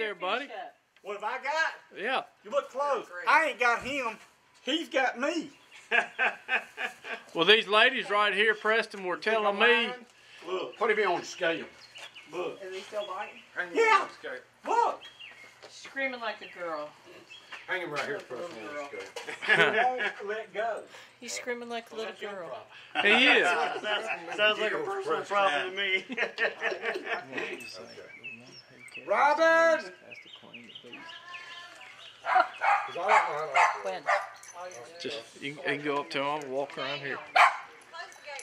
there, buddy. What have I got? Yeah. You look close. I ain't got him. He's got me. Well, these ladies right here, Preston, were telling me. Look. Put him on the scale. Look. Is he still biting? Hang him Yeah. on the scale. Look. Screaming like a girl. Hang him right here, put him on the scale. He won't let go. He's screaming like a little girl. He is. Sounds like a personal problem to me. Robin! When? Just you can go up to him and walk around here.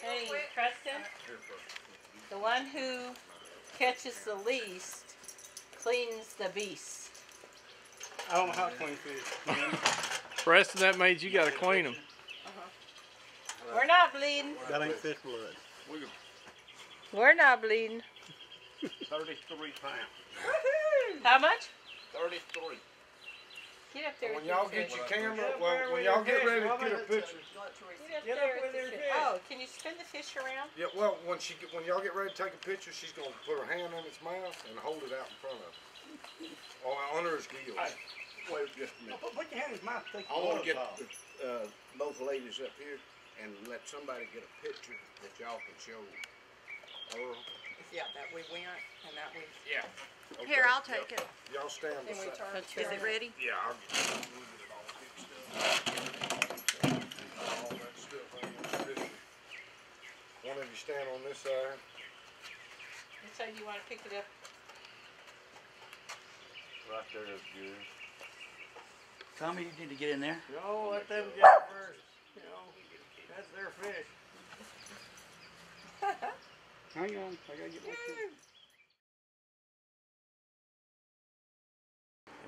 Hey, Preston. The one who catches the least cleans the beast. I don't know how to clean fish. Preston, that means you got to clean them. We're not bleeding. That ain't fish blood. We're not bleeding. 33 pounds. How much? 33. Get up there. When y'all get your camera, well, when y'all get ready to get a picture. Get up there with the fish. Oh, can you spin the fish around? Yeah, well, when y'all get ready to take a picture, she's gonna put her hand on its mouth and hold it out in front of her, or under his gills. Hey, wait just a minute. Put your hand in his mouth. I want to get both ladies up here and let somebody get a picture that y'all can show Earl. Yeah, that we went and that we. Yeah. Okay. Here, I'll take it. Y'all stand beside. Is it ready? Yeah, I'll get it all fixed up. All that stuff on the picture. One of you stand on this side. Which side do you want to pick it up? Right there is good. Tommy, you need to get in there. No, let them get it first. You know, that's their fish. Hang on, I gotta get my fish.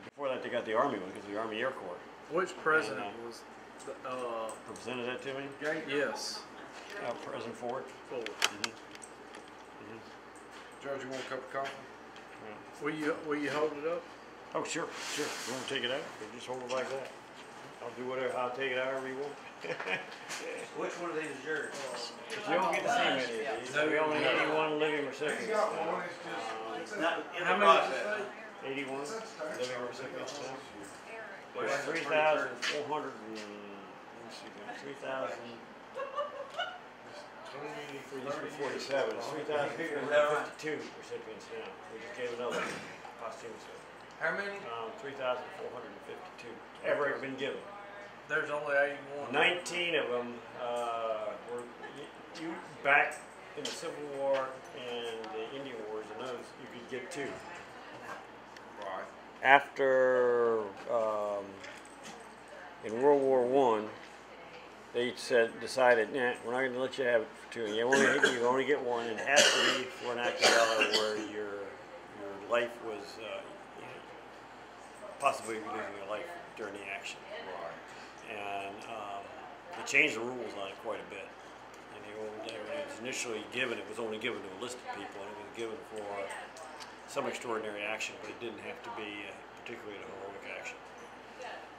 Before that, they got the Army one, because the Army Air Corps Which president was? presented that to me. Yes. President Ford. George, you want a cup of coffee? Will you hold it up? Oh, sure. You want to take it out? Or just hold it like that. I'll do whatever. I'll take it however you want. Which one of these is yours? You don't get to see many of these. We only need one living recipient. How many? 81 living recipients now. There's 3,400 and, let me see, 3,000. We used to be 47. It's 3,352 recipients now. We just gave another posthumously. How many? 3,452 ever been given. There's only 81. 19 of them were back in the Civil War and the Indian Wars, and those you could get 2. Right. After in World War I, they decided, nah, we're not going to let you have it for 2. You only get 1, and it has to be for an active valor where your life was possibly losing your life during the action. Right. And they changed the rules on it quite a bit. And when it was initially given, it was only given to a list of people, and it was given for some extraordinary action, but it didn't have to be particularly an heroic action.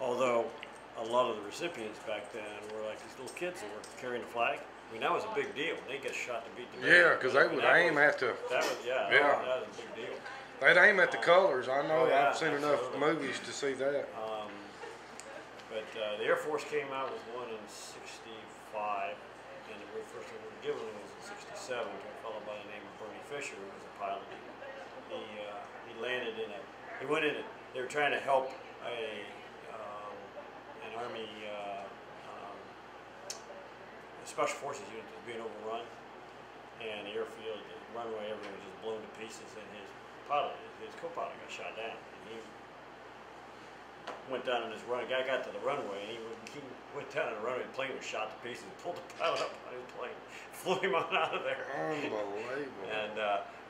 Although a lot of the recipients back then were like these little kids that were carrying the flag. I mean, that was a big deal. They get shot to beat the man. Yeah, because they would aim at the. That was, Yeah. that was a big deal. They'd aim at the colors. I know. Oh, yeah, I've seen enough absolutely. movies to see that. But the Air Force came out with one in '65, and the very first one we were given was in '67 to a fellow by the name of Bernie Fisher, who was a pilot. He landed in a. He went in it. They were trying to help an Army Special Forces unit that was being overrun, and the airfield, the runway, everything was just blown to pieces, and his co-pilot got shot down. And he went down on his run. The guy got to the runway, and he went down on the runway. The plane was shot to pieces. Pulled the pilot up on his plane, flew him on out of there. Unbelievable. And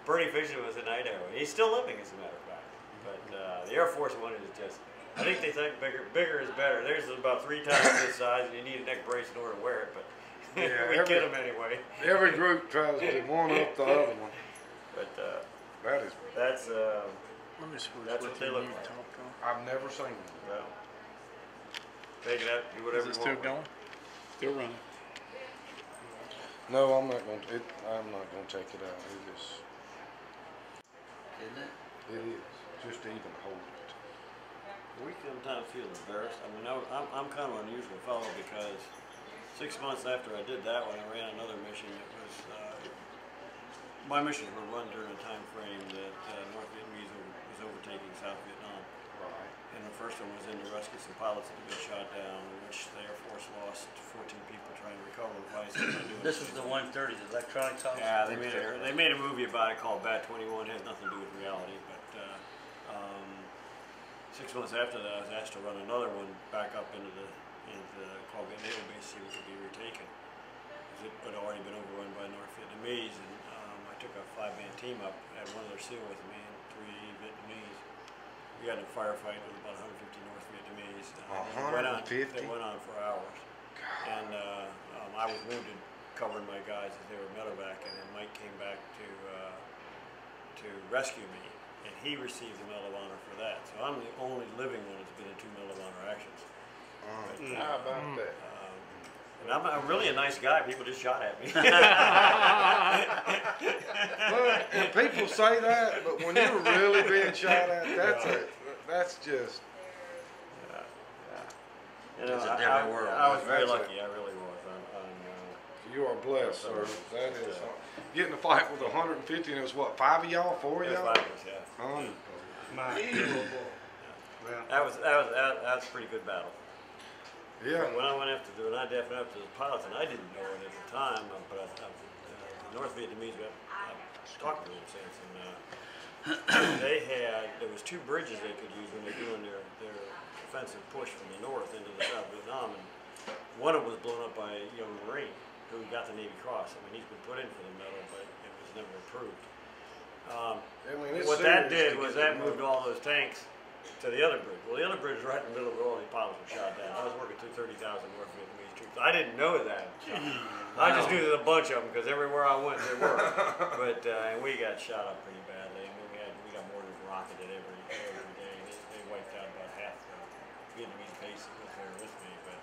Bernie Fisher was in Idaho. He's still living, as a matter of fact. But the Air Force one is just. I think they think bigger is better. Theirs is about 3 times this size, and you need a neck brace in order to wear it. But Yeah, we get them anyway. Every group tries to one up the other one. But that's Let me switch that's with what they you look and you like. talk on. I've never seen them. Well, take it out, do whatever Is it you still want. going? Still running. No, I'm not going to take it out. Isn't it? It is. just to even hold it. We sometimes feel embarrassed. I mean, I'm kind of an unusual fellow because 6 months after I did that one, I ran another mission. It was my missions were run during a time frame that North Vietnamese was overtaking South Vietnam. Right. And the first one was in to rescue some pilots that had been shot down, in which the Air Force lost 14 people trying to recover. This was the 130, the electronics officer? Yeah, they made a movie about it called Bat 21. It has nothing to do with reality, but 6 months after that, I was asked to run another one back up into the Call Naval Base so it could be retaken. It had already been overrun by North Vietnamese, and I took a 5-man team up, had one other SEAL with me, and 3 Vietnamese. We got in a firefight with about 150 North Vietnamese. 150? It went on for hours. God. And I was wounded, covering my guys as they were medevacing, and Mike came back to rescue me, and he received the Medal of Honor for that. So I'm the only living one that's been in 2 Medal of Honor actions. How about that? And I'm really a nice guy. People just shot at me. Look, and people say that, but when you're really being shot at, that's just. You know, It's a different world. I was very lucky. I really was. You are blessed, sir. That is getting a fight with 150, and it was what, 5 of y'all, 4 of It was y'all? 5 of us, yeah. That was a pretty good battle. Yeah. When I went after the pilots, and I didn't know it at the time, but the North Vietnamese, I talked to them since, and there was 2 bridges they could use when they're doing their offensive push from the north into the South Vietnam, and one of them was blown up by a young Marine who got the Navy Cross. I mean, he's been put in for the medal, but it was never approved. What that did was that moved all those tanks to the other bridge. Well, the other bridge was right in the middle of where all the pilots were shot down. I was working through 30,000 North Vietnamese troops. I didn't know that. I just knew there's a bunch of them because everywhere I went there were. But and we got shot up pretty badly. I mean, we got mortars rocketed every day. They wiped out about half the Vietnamese bases that were with me, but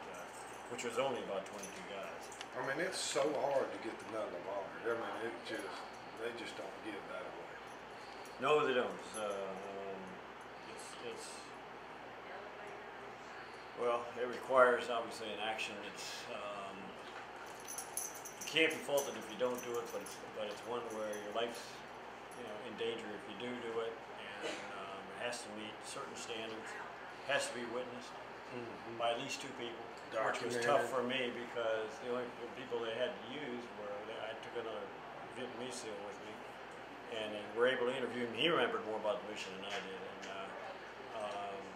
which was only about 22 guys. I mean, it's so hard to get the Medal of Honor. I mean, they just don't give that away. No, they don't. Well, it requires obviously an action. You can't be faulted if you don't do it, but it's one where your life's in danger if you do it, and it has to meet certain standards. It has to be witnessed by at least 2 people, which was tough for me because the only people they had to use were I took another Vietnamese SEAL with me, and they were able to interview him. He remembered more about the mission than I did, and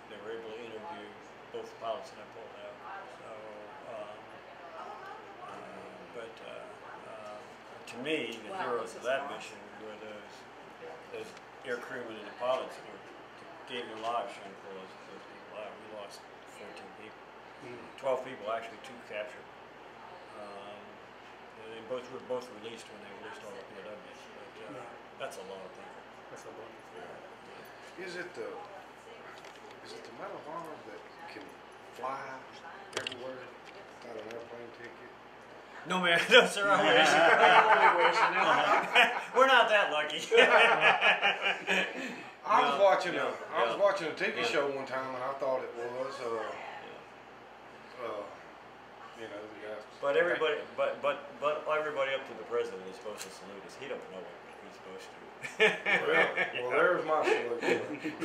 they were able to interview both the pilots that I pulled out. So, to me, the heroes of that mission were those air crewmen and the pilots who gave their lives trying to pull those people out. We lost 14 people. 12 people actually, 2 captured. They were both released when they released all the POWs. But that's a lot of people. That's a lot. Is it the Medal of Honor that can fly everywhere without an airplane ticket? No, man. No, sir. I wish. We're not that lucky. I was watching a TV show one time, and I thought it was, But everybody, but everybody up to the president is supposed to salute us. He don't know it, but he's supposed to. Well, there's my salute.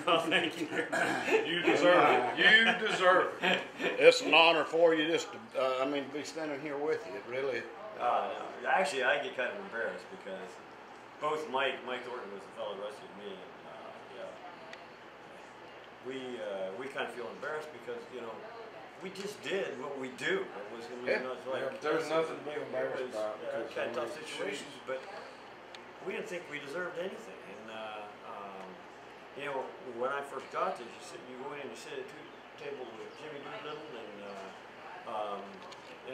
Oh, thank you. You deserve it. You deserve it. It's an honor for you just to, be standing here with you. It really. Actually, I get kind of embarrassed because both Mike Thornton was the fellow who rescued me, and we kind of feel embarrassed because we just did what we do. It was there's nothing to be embarrassed about. Kind of tough situations, but we didn't think we deserved anything. And when I first got this, you go in and you sit at a table with Jimmy Doolittle and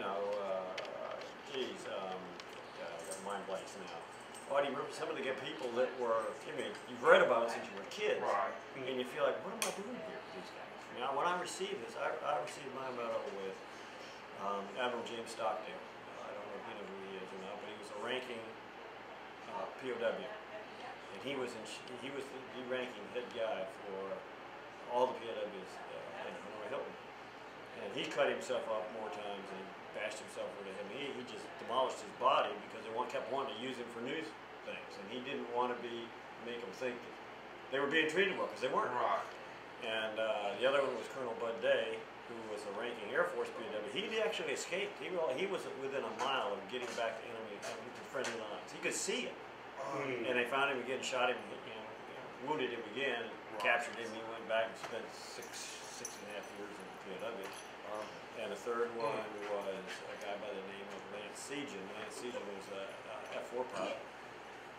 I got mind blanks now. Well, you remember some of the people that were, you've read about it since you were kids, right? And you feel like, what am I doing here with these guys? When I received this, I received my medal with Admiral James Stockdale. I don't know if you know who he is or not, but he was a ranking POW. and he was the ranking head guy for all the POWs in Hanoi Hilton. And he cut himself up more times and bashed himself with him. He just demolished his body because they kept wanting to use him for news things, and he didn't want to make them think that they were being treated well, because they weren't. Right. And the other one was Colonel Bud Day, who was a ranking Air Force POW. He actually escaped. He was within a mile of getting back to enemy friendly lines. He could see it. And they found him again, shot him, wounded him again, captured him. He went back and spent six and a half years in the POW. And the third one was a guy by the name of Lance Sejan. Lance Sejan was a F-4 pilot,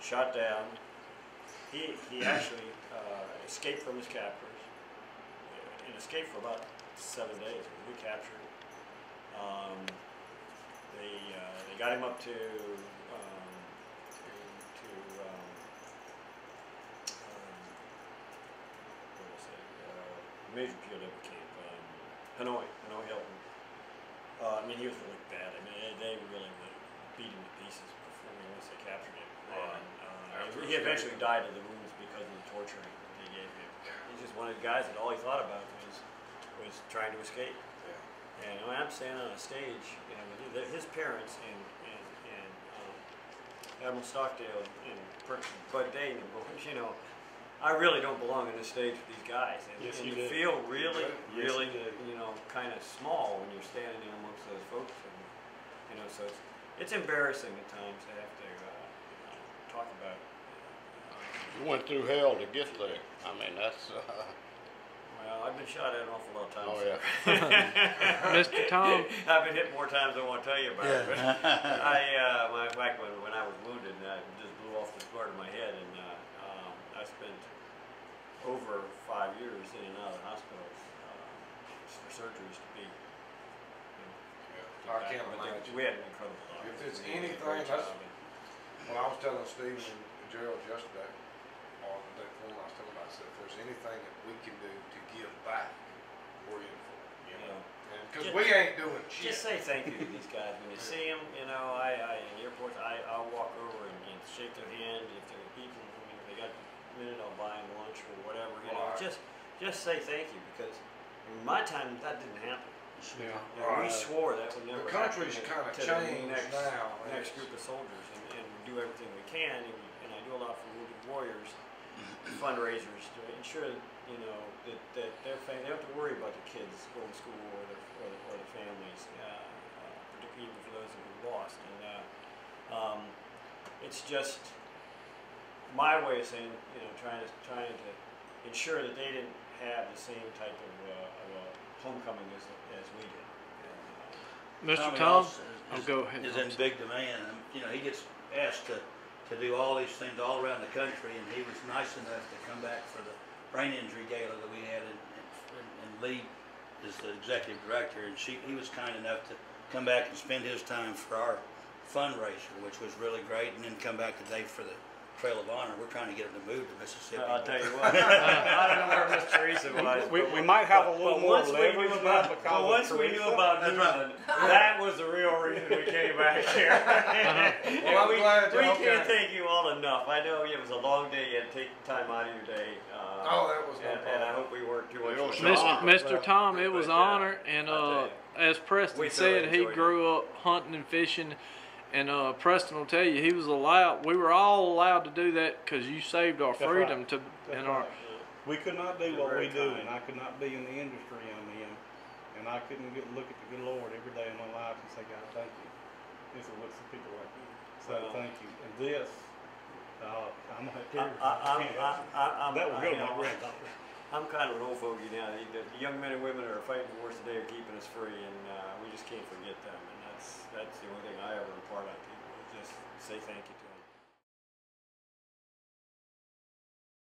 shot down. He actually escaped from his captors and escaped for about 7 days. We captured him. They got him up to major POW camp, Hanoi Hilton. I mean, he was really bad. I mean, they really beat him to pieces before once they captured him. And he eventually died of the wounds because of the torture they gave him. He's just one of the guys that all he thought about was trying to escape. And when I'm standing on a stage, his parents and Admiral Stockdale and Bud Day, I really don't belong on this stage with these guys. And, yes, and you feel really, kind of small when you're standing there amongst those folks. And, so it's embarrassing at times to have to talk about. You went through hell to get there. I mean, that's. Well, I've been shot at an awful lot of times. Oh, yeah. Mr. Tom. I've been hit more times than I want to tell you about. But back when I was wounded, I just blew off the part of my head, and I spent over 5 years in and out of the hospital for surgeries to be. I can't imagine. We had an incredible life. If it's anything, when I was telling Stephen and Gerald yesterday, on the day before, I was telling about, I said, if there's anything that we can do to give back, we're in for it. Because we ain't doing shit. Just say thank you to these guys when you see them. In the airports, I'll walk over and shake their hand. If they're people, if they got a minute, I'll buy them lunch or whatever. Just say thank you, because in my time that didn't happen. We swore that would never happen. The country's kind of to changed the now. next group of soldiers, and we do everything we can, and I do a lot for Wounded Warriors fundraisers to ensure that their family, they don't have to worry about the kids going to school or the families, particularly even for those who lost. And it's just my way of saying, trying to ensure that they didn't have the same type of homecoming as we did. Mr. Tom Tom, go ahead. Is in big demand. He gets asked to do all these things all around the country, and he was nice enough to come back for the brain injury gala that we had, and Lee is the executive director, and he was kind enough to come back and spend his time for our fundraiser, which was really great, and then come back today for the Trail of Honor. We're trying to get him to move to Mississippi. I'll tell you what, I don't know where Miss Theresa was. We might have a little more leverage now because once we knew about Newland, that was the real reason we came back here. Well, I'm glad we y'all can't came. thank you all enough. I know it was a long day. You had to take time out of your day. That was no and I problem. hope we weren't too much. Mr. Tom, it was an honor, and as Preston we said, he enjoyed it. grew up hunting and fishing, and Preston will tell you he was allowed. We were all allowed to do that because you saved our freedom That's right. We could not do what we do, and I could not be in the industry I'm in, and I couldn't look at the good Lord every day of my life and say, God, thank you. This is what some people like you. So thank you. And this, I'm gonna have to. That will go to my granddaughter. I'm kind of an old fogey now. The young men and women that are fighting wars today are keeping us free, and we just can't forget them. And that's the only thing I ever impart on people. Just say thank you to them.